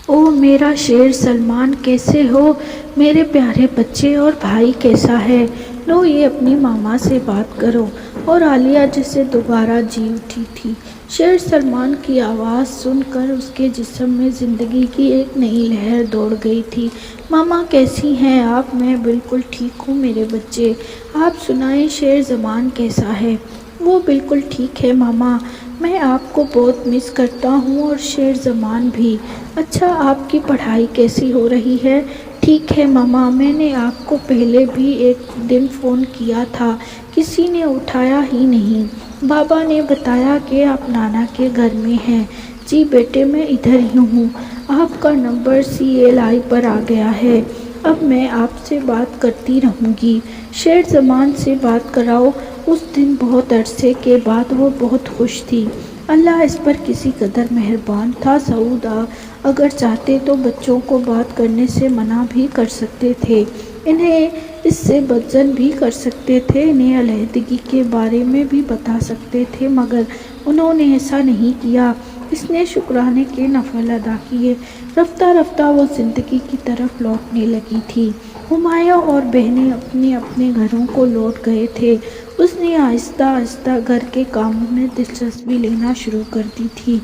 او میرا شیر سلمان، کیسے ہو؟ میرے پیارے بچے، اور بھائی کیسا ہے؟ لو یہ اپنی ماما سے بات کرو۔ اور عالیہ جسے دوبارہ جی اٹھی تھی، شیر سلمان کی آواز سن کر اس کے جسم میں زندگی کی ایک نئی لہر دوڑ گئی تھی۔ ماما کیسی ہیں آپ؟ میں بالکل ٹھیک ہوں میرے بچے، آپ سنائیں شیر زمان کیسا ہے؟ وہ بالکل ٹھیک ہے ماما، میں آپ کو بہت مس کرتا ہوں اور شیر زمان بھی۔ اچھا، آپ کی پڑھائی کیسی ہو رہی ہے؟ ٹھیک ہے ماما، میں نے آپ کو پہلے بھی ایک دن فون کیا تھا، کسی نے اٹھایا ہی نہیں۔ بابا نے بتایا کہ آپ نانا کے گھر میں ہیں۔ جی بیٹے، میں ادھر ہی ہوں، آپ کا نمبر CLI پر آ گیا ہے، اب میں آپ سے بات کرتی رہوں گی۔ شیر زمان سے بات کراؤ۔ اس دن بہت عرصے کے بعد وہ بہت خوش تھی۔ اللہ اس پر کسی قدر مہربان تھا۔ سعود اگر چاہتے تو بچوں کو بات کرنے سے منع بھی کر سکتے تھے، انہیں اس سے بدظن بھی کر سکتے تھے، انہیں علیحدگی کے بارے میں بھی بتا سکتے تھے، مگر انہوں نے ایسا نہیں کیا۔ اس نے شکرانے کے نفل ادا کیے۔ رفتہ رفتہ وہ زندگی کی طرف لوٹنے لگی تھی۔ ہمایوں اور بہنیں اپنے اپنے گھروں کو لوٹ گئے تھے۔ اس نے آہستہ آہستہ گھر کے کاموں میں دلچسپی لینا شروع کر دی تھی۔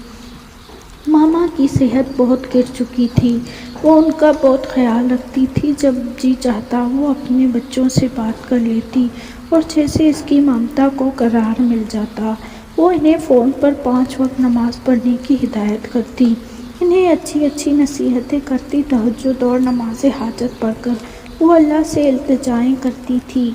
ماما کی صحت بہت گر چکی تھی، وہ ان کا بہت خیال رکھتی تھی۔ جب جی چاہتا وہ اپنے بچوں سے بات کر لیتی اور جیسے اس کی ممتا کو قرار مل جاتا۔ وہ انہیں فون پر 5 وقت نماز پڑھنے کی ہدایت کرتی، انہیں اچھی اچھی نصیحتیں کرتی، تہجد اور نماز حاجت پڑھ کر وہ اللہ سے التجائیں کرتی تھی،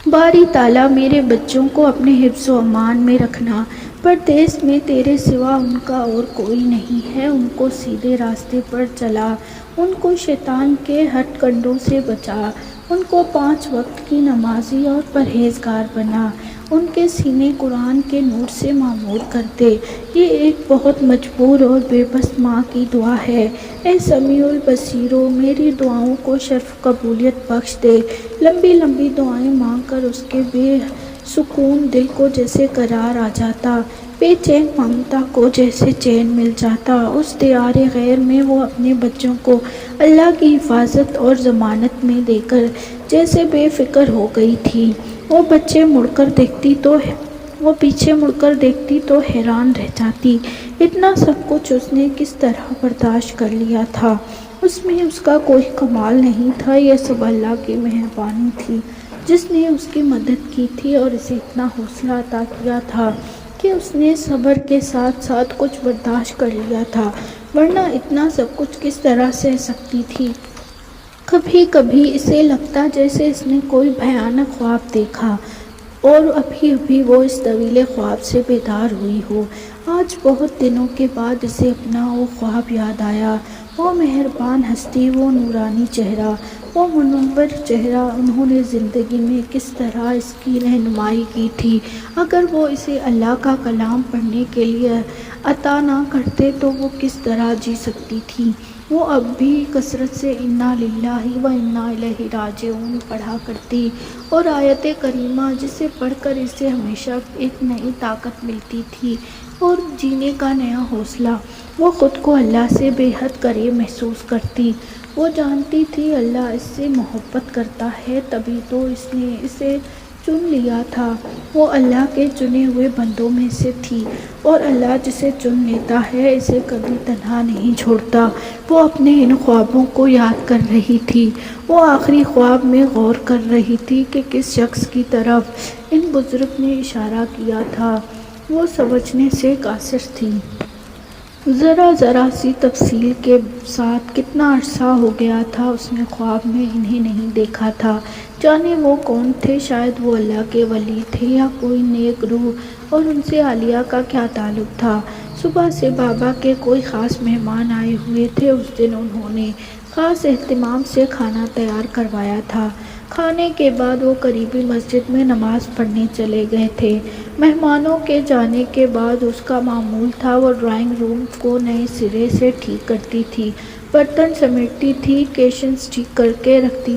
باری تعالیٰ میرے بچوں کو اپنے حفظ و امان میں رکھنا، پردیس میں تیرے سوا ان کا اور کوئی نہیں ہے، ان کو سیدھے راستے پر چلا، ان کو شیطان کے ہتھ کنڈوں سے بچا، ان کو 5 وقت کی نمازی اور پرہیزگار بنا، ان کے سینے قرآن کے نور سے معمور کر دے۔ یہ ایک بہت مجبور اور بے بس ماں کی دعا ہے۔ اے سمیع البصیرو، میری دعاؤں کو شرف قبولیت بخش دے۔ لمبی لمبی دعائیں مانگ کر اس کے بے سکون دل کو جیسے قرار آ جاتا، بے چین ممتا کو جیسے چین مل جاتا۔ اس دیار غیر میں وہ اپنے بچوں کو اللہ کی حفاظت اور ضمانت میں دے کر جیسے بے فکر ہو گئی تھی۔ وہ پیچھے مڑ کر دیکھتی تو حیران رہ جاتی، اتنا سب کچھ اس نے کس طرح برداشت کر لیا تھا۔ اس میں اس کا کوئی کمال نہیں تھا، یہ سب اللہ کی مہربانی تھی جس نے اس کی مدد کی تھی اور اسے اتنا حوصلہ عطا کیا تھا کہ اس نے صبر کے ساتھ ساتھ کچھ برداشت کر لیا تھا، ورنہ اتنا سب کچھ کس طرح سہ سکتی تھی۔ کبھی کبھی اسے لگتا جیسے اس نے کوئی بھیانک خواب دیکھا اور ابھی ابھی وہ اس طویل خواب سے بیدار ہوئی ہو۔ آج بہت دنوں کے بعد اسے اپنا وہ خواب یاد آیا، وہ مہربان ہستی، وہ نورانی چہرہ، وہ منور چہرہ، انہوں نے زندگی میں کس طرح اس کی رہنمائی کی تھی۔ اگر وہ اسے اللہ کا کلام پڑھنے کے لیے عطا نہ کرتے تو وہ کس طرح جی سکتی تھی۔ وہ اب بھی کثرت سے انا للہ و انا الیہ راجعون پڑھا کرتی اور آیت کریمہ جسے پڑھ کر اسے ہمیشہ ایک نئی طاقت ملتی تھی اور جینے کا نیا حوصلہ۔ وہ خود کو اللہ سے بے حد قریب محسوس کرتی، وہ جانتی تھی اللہ اس سے محبت کرتا ہے، تبھی تو اس نے اسے چن لیا تھا۔ وہ اللہ کے چنے ہوئے بندوں میں سے تھی اور اللہ جسے چن لیتا ہے اسے کبھی تنہا نہیں چھوڑتا۔ وہ اپنے ان خوابوں کو یاد کر رہی تھی، وہ آخری خواب میں غور کر رہی تھی کہ کس شخص کی طرف ان بزرگ نے اشارہ کیا تھا، وہ سمجھنے سے قاصر تھی۔ ذرا ذرا سی تفصیل کے ساتھ کتنا عرصہ ہو گیا تھا اس نے خواب میں انہیں نہیں دیکھا تھا۔ جانے وہ کون تھے، شاید وہ اللہ کے ولی تھے یا کوئی نیک روح، اور ان سے عالیہ کا کیا تعلق تھا۔ صبح سے بابا کے کوئی خاص مہمان آئے ہوئے تھے، اس دن انہوں نے خاص اہتمام سے کھانا تیار کروایا تھا۔ کھانے کے بعد وہ قریبی مسجد میں نماز پڑھنے چلے گئے تھے۔ مہمانوں کے جانے کے بعد اس کا معمول تھا وہ ڈرائنگ روم کو نئے سرے سے ٹھیک کرتی تھی، برتن سمیٹتی تھی، کیشنز ٹھیک کر کے رکھتی،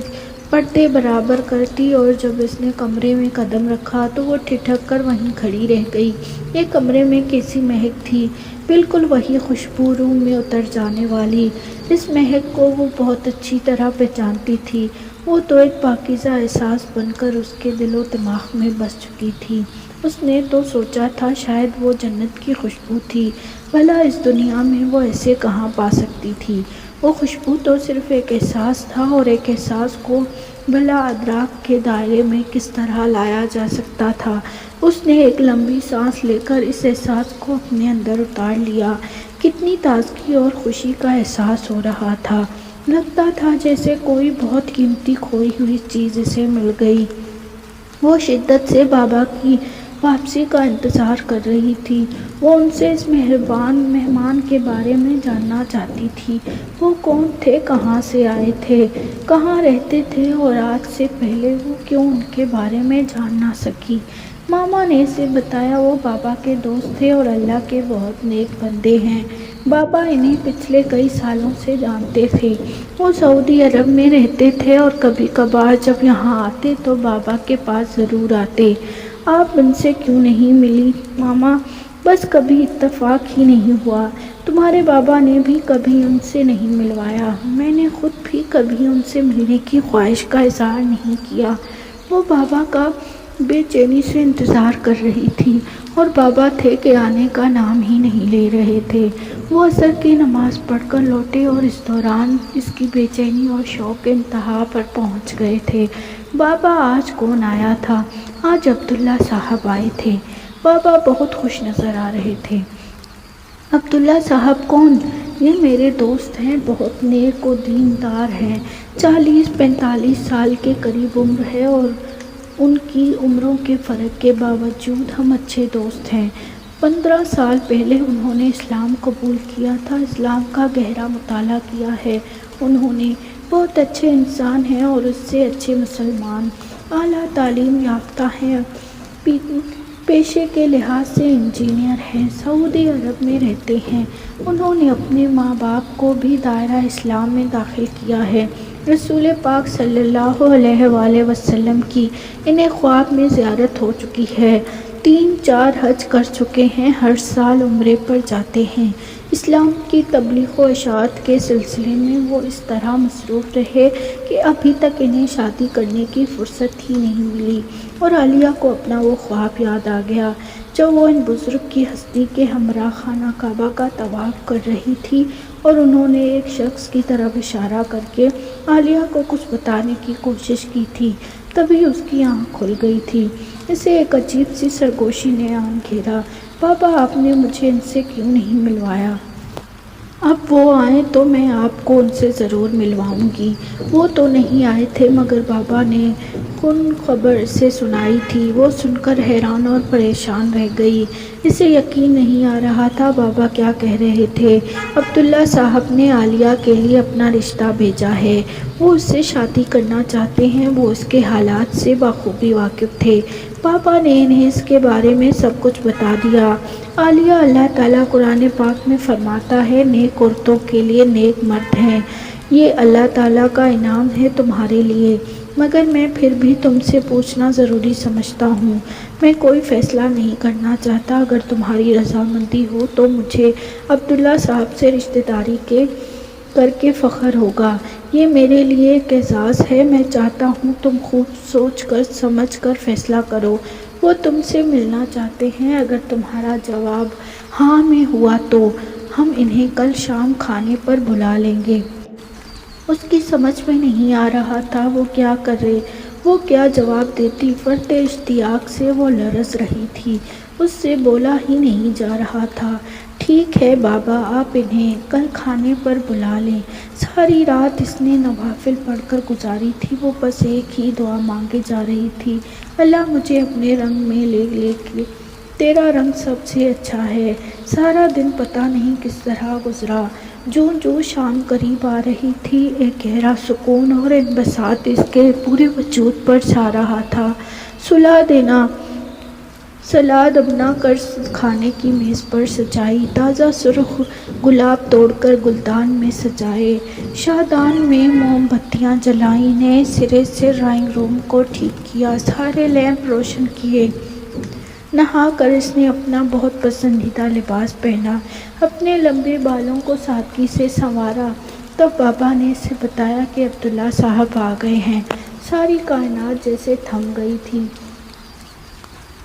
پردے برابر کرتی، اور جب اس نے کمرے میں قدم رکھا تو وہ ٹھٹک کر وہیں کھڑی رہ گئی۔ ایک کمرے میں کیسی مہک تھی، بالکل وہی خوشبو، روح میں اتر جانے والی۔ اس مہک کو وہ بہت اچھی طرح پہچانتی تھی، وہ تو ایک پاکیزہ احساس بن کر اس کے دل و دماغ میں بس چکی تھی۔ اس نے تو سوچا تھا شاید وہ جنت کی خوشبو تھی، بھلا اس دنیا میں وہ ایسے کہاں پا سکتی تھی۔ وہ خوشبو تو صرف ایک احساس تھا، اور ایک احساس کو بھلا ادراک کے دائرے میں کس طرح لایا جا سکتا تھا۔ اس نے ایک لمبی سانس لے کر اس احساس کو اپنے اندر اتار لیا۔ کتنی تازگی اور خوشی کا احساس ہو رہا تھا، لگتا تھا جیسے کوئی بہت قیمتی کھوئی ہوئی چیز اسے مل گئی۔ وہ شدت سے بابا کی واپسی کا انتظار کر رہی تھی، وہ ان سے اس مہمان کے بارے میں جاننا چاہتی تھی۔ وہ کون تھے، کہاں سے آئے تھے، کہاں رہتے تھے، اور آج سے پہلے وہ کیوں ان کے بارے میں جان نہ سکی۔ ماما نے اسے بتایا وہ بابا کے دوست تھے اور اللہ کے بہت نیک بندے ہیں۔ بابا انہیں پچھلے کئی سالوں سے جانتے تھے، وہ سعودی عرب میں رہتے تھے اور کبھی کبھار جب یہاں آتے تو بابا کے پاس ضرور آتے۔ آپ ان سے کیوں نہیں ملی ماما؟ بس کبھی اتفاق ہی نہیں ہوا، تمہارے بابا نے بھی کبھی ان سے نہیں ملوایا، میں نے خود بھی کبھی ان سے ملنے کی خواہش کا اظہار نہیں کیا۔ وہ بابا کا بے چینی سے انتظار کر رہی تھی اور بابا تھے کہ آنے کا نام ہی نہیں لے رہے تھے۔ وہ عصر کی نماز پڑھ کر لوٹے اور اس دوران اس کی بے چینی اور شوق انتہا پر پہنچ گئے تھے۔ بابا آج کون آیا تھا؟ آج عبداللہ صاحب آئے تھے۔ بابا بہت خوش نظر آ رہے تھے۔ عبداللہ صاحب کون؟ یہ میرے دوست ہیں، بہت نیک و دیندار ہیں، 40-45 سال کے قریب عمر ہے، اور ان کی عمروں کے فرق کے باوجود ہم اچھے دوست ہیں۔ 15 سال پہلے انہوں نے اسلام قبول کیا تھا، اسلام کا گہرا مطالعہ کیا ہے انہوں نے، بہت اچھے انسان ہیں اور اس سے اچھے مسلمان، اعلیٰ تعلیم یافتہ ہیں، پیشے کے لحاظ سے انجینئر ہیں، سعودی عرب میں رہتے ہیں۔ انہوں نے اپنے ماں باپ کو بھی دائرہ اسلام میں داخل کیا ہے۔ رسول پاک صلی اللہ علیہ وآلہ وسلم کی انہیں خواب میں زیارت ہو چکی ہے، 3-4 حج کر چکے ہیں، ہر سال عمرے پر جاتے ہیں۔ اسلام کی تبلیغ و اشاعت کے سلسلے میں وہ اس طرح مصروف رہے کہ ابھی تک انہیں شادی کرنے کی فرصت ہی نہیں ملی، اور عالیہ کو اپنا وہ خواب یاد آ گیا جب وہ ان بزرگ کی ہستی کے ہمراہ خانہ کعبہ کا طواف کر رہی تھی، اور انہوں نے ایک شخص کی طرف اشارہ کر کے عالیہ کو کچھ بتانے کی کوشش کی تھی۔ تبھی اس کی آنکھ کھل گئی تھی، اسے ایک عجیب سی سرگوشی نے آن گھیرا۔ بابا، آپ نے مجھے ان سے کیوں نہیں ملوایا؟ اب وہ آئیں تو میں آپ کو ان سے ضرور ملواؤں گی۔ وہ تو نہیں آئے تھے، مگر بابا نے کن خبر اسے سنائی تھی۔ وہ سن کر حیران اور پریشان رہ گئی، اسے یقین نہیں آ رہا تھا بابا کیا کہہ رہے تھے۔ عبداللہ صاحب نے عالیہ کے لیے اپنا رشتہ بھیجا ہے، وہ اس سے شادی کرنا چاہتے ہیں، وہ اس کے حالات سے بخوبی واقف تھے۔ بابا نے انہیں اس کے بارے میں سب کچھ بتا دیا۔ عالیہ، اللہ تعالیٰ قرآن پاک میں فرماتا ہے، نیک عورتوں کے لیے نیک مرد ہیں، یہ اللہ تعالیٰ کا انعام ہے تمہارے لیے، مگر میں پھر بھی تم سے پوچھنا ضروری سمجھتا ہوں، میں کوئی فیصلہ نہیں کرنا چاہتا، اگر تمہاری رضامندی ہو تو مجھے عبداللہ صاحب سے رشتہ داری کر کے فخر ہوگا، یہ میرے لیے ایک اعزاز ہے، میں چاہتا ہوں تم خوب سوچ کر سمجھ کر فیصلہ کرو۔ وہ تم سے ملنا چاہتے ہیں، اگر تمہارا جواب ہاں میں ہوا تو ہم انہیں کل شام کھانے پر بلا لیں گے۔ اس کی سمجھ میں نہیں آ رہا تھا وہ کیا کرے، وہ کیا جواب دیتی، فرط اشتیاق سے وہ لرز رہی تھی، اس سے بولا ہی نہیں جا رہا تھا۔ ٹھیک ہے بابا، آپ انہیں کل کھانے پر بلا لیں۔ ساری رات اس نے نوافل پڑھ کر گزاری تھی، وہ بس ایک ہی دعا مانگے جا رہی تھی، اللہ مجھے اپنے رنگ میں لے کے، تیرا رنگ سب سے اچھا ہے۔ سارا دن پتہ نہیں کس طرح گزرا، جو شام قریب آ رہی تھی، ایک گہرا سکون اور انبساط اس کے پورے وجود پر چھا رہا تھا۔ سلاد بنا کر کھانے کی میز پر سجائی، تازہ سرخ گلاب توڑ کر گلدان میں سجائے، شادان میں موم بتیاں جلائیں، نئے سرے سے ڈرائنگ روم کو ٹھیک کیا، سارے لیمپ روشن کیے۔ نہا کر اس نے اپنا بہت پسندیدہ لباس پہنا، اپنے لمبے بالوں کو سادگی سے سنوارا۔ تب بابا نے اسے بتایا کہ عبداللہ صاحب آ گئے ہیں۔ ساری کائنات جیسے تھم گئی تھی،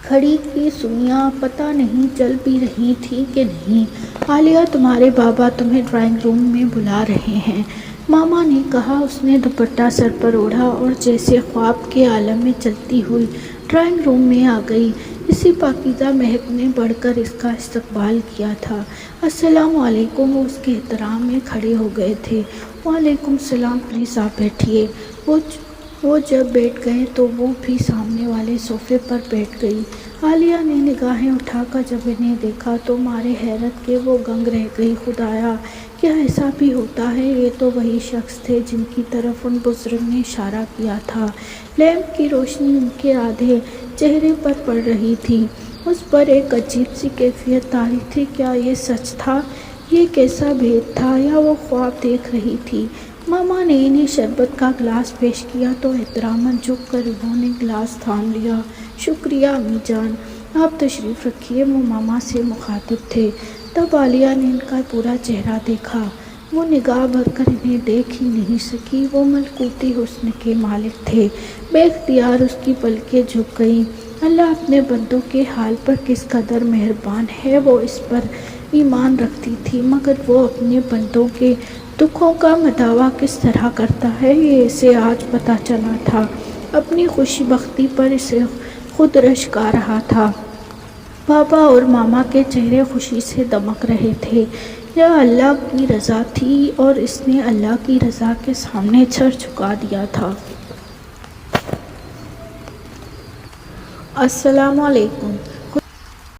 گھڑی کی سوئیاں پتہ نہیں چل بھی رہی تھی کہ نہیں۔ عالیہ، تمہارے بابا تمہیں ڈرائنگ روم میں بلا رہے ہیں، ماما نے کہا۔ اس نے دوپٹہ سر پر اوڑھا اور جیسے خواب کے عالم میں چلتی ہوئی ڈرائنگ روم میں آ گئی، اسی پاکیزہ مہک نے بڑھ کر اس کا استقبال کیا تھا۔ السلام علیکم، وہ اس کے احترام میں کھڑے ہو گئے تھے۔ وعلیکم السلام، پلیز آپ بیٹھیے۔ وہ جب بیٹھ گئے تو وہ بھی سامنے والے صوفے پر بیٹھ گئی۔ عالیہ نے نگاہیں اٹھا کر جب انہیں دیکھا تو مارے حیرت کے وہ دنگ رہ گئی۔ خدایا، کیا ایسا بھی ہوتا ہے؟ یہ تو وہی شخص تھے جن کی طرف ان بزرگ نے اشارہ کیا تھا۔ لیمپ کی روشنی ان کے آدھے چہرے پر پڑ رہی تھی، اس پر ایک عجیب سی کیفیت طاری تھی۔ کیا یہ سچ تھا؟ یہ کیسا بھید تھا؟ یا وہ خواب دیکھ رہی تھی؟ ماما نے انہیں شربت کا گلاس پیش کیا تو احتراماً جھک کر انہوں نے گلاس تھام لیا۔ شکریہ امی جان، آپ تشریف رکھیے، وہ ماما سے مخاطب تھے۔ تب عالیہ نے ان کا پورا چہرہ دیکھا، وہ نگاہ بھر کر انہیں دیکھ ہی نہیں سکی، وہ ملکوتی حسن کے مالک تھے۔ بے اختیار اس کی پلکیں جھک گئیں۔ اللہ اپنے بندوں کے حال پر کس قدر مہربان ہے، وہ اس پر ایمان رکھتی تھی، مگر وہ اپنے بندوں کے دکھوں کا مداوع کس طرح کرتا ہے، یہ اسے آج پتہ چلا تھا۔ اپنی خوشی بختی پر اسے خود رشک آ رہا تھا۔ پاپا اور ماما کے چہرے خوشی سے دمک رہے تھے۔ یہ اللہ کی رضا تھی اور اس نے اللہ کی رضا کے سامنے سر جھکا دیا تھا۔ السلام علیکم۔